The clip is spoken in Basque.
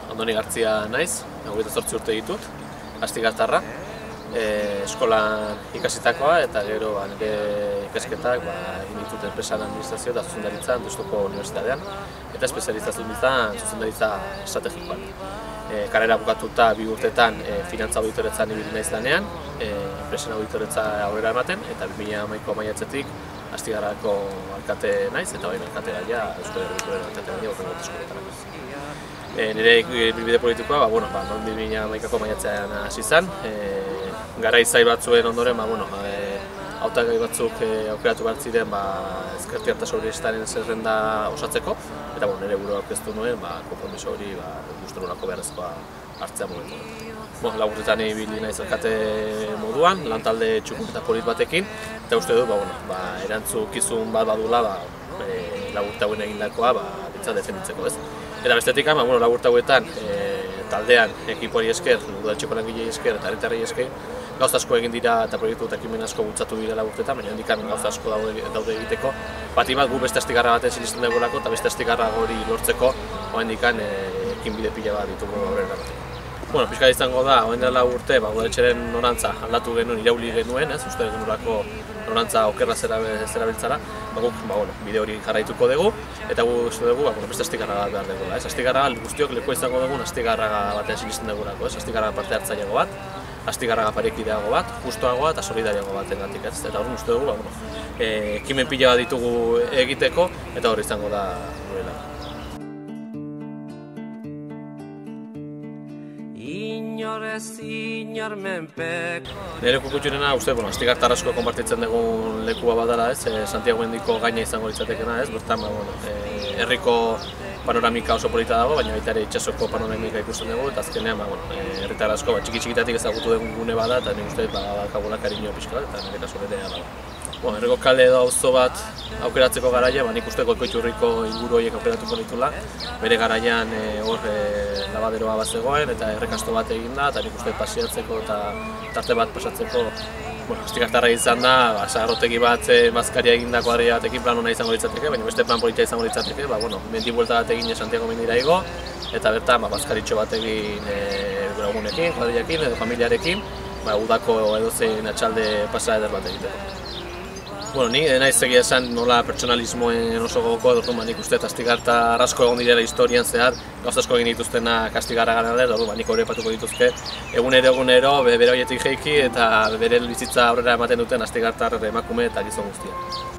Andoni Gartzia naiz, 28 urte ditut, Astigartarra, eskolan ikasitakoa eta gero nire ikasketak egin ditut enpresan administrazio eta zuzendaritzan Deustuko Unibertsitatean eta espezializazio nintzen zuzendaritza estrategikoan. Karrera bukatuta 2 urtetan finantza auditoretzan ibili naiz lanean, enpresen auditoretza aurrera ematen eta 2011ko maiatzetik Astigarrako alkate naiz eta orain alkate gaia Euskal Herriko alkate gaia horrengo eskoletarako. Nire ibilbide politikoa, 2011ko maiatzean hasi zen. Garai zail batzuen ondoren, hautagai batzuk aukeratu behar ziren Ezkertiar eta Sozialistaren zerrenda osatzeko eta nire burua aurkeztu nuen konpromiso hori uste nolako beharrezkoa hartzea momentu. Laburretan ibili naiz alkate moduan, lantalde txukun eta polit batekin eta uste dut erantzukizun bat badula laburte hauen egindakoa defenditzeko, ez? Eta bestetik, laburte hauetan taldean ekipoari esker, udaltxeko langilei esker eta herritarrei esker gauza asko egin dira eta proiektu eta ekimen asko bultzatu dira laburtetan, baina handik gauza asko daude egiteko. Bati bat gu beste Astigarra baten sinisten dugulako eta beste Astigarra hori lortzeko handik ekinbide pila bat ditugu aurrera. Pixka izango da, orain dela urte udaletxeren norantza aldatu genuen, irauli genuen, uste genurako norantza okerra zerabiltzara, guk bide hori jarraituko dugu eta gu uste dugu beste Astigarra bat behar dugula. Astigarra guztiok lekoa izango dugun Astigarra baten sinisten dugulako, Astigarra parte hartzaileago bat, Astigarra parekideago bat, justuagoa eta solidariago bat engatik, ez? Eta hori uste dugu, ekimen pila bat ditugu egiteko eta hori izango da gure lan. Nire kukutxunena uste, Astigartar asko konpartitzen dugun lekua badala, Santiago Mendiko gaina izango litzatekena, bertan herriko panoramika oso polita dago, baina baita ere itsasoko panoramika ikusten dugu eta azkenean herritar asko txiki-txikitatik ezagutu dugun gune bada eta nik uste badakagula kariño pixka bat eta nire kasu ere hala. Herriko kale edo auzo bat aukeratzeko garaia, nik uste Goikoiturriko inguru horiek aukeratuko ditula. Bere garaian hor labaderoa bat zegoen eta errekasto bat egin da eta nik uste pasiatzeko eta tarte bat pasatzeko Astigartarra izan da, sagarrotegi bat bazkaria egindako harri batekin plan hona izango litzateke, baina beste plan polita izango litzateke, mendi buelta bat egin Santiago mendira igo eta bertan bazkaritxo bat egin gure lagunekin, kuadrillakin edo familiarekin, udako edozein atxalde pasa eder bat egiteko. Ni naiz egia esan nola pertsonalismoen oso gogoko edo nik uste Astigartar asko egon direla historian zehar gauza asko egin dituztenak Astigarra gara ere, nik hori epatuko dituzke egunero bere horietik jeiki eta bere bizitza aurrera ematen duten Astigartar emakume eta gizon guztia.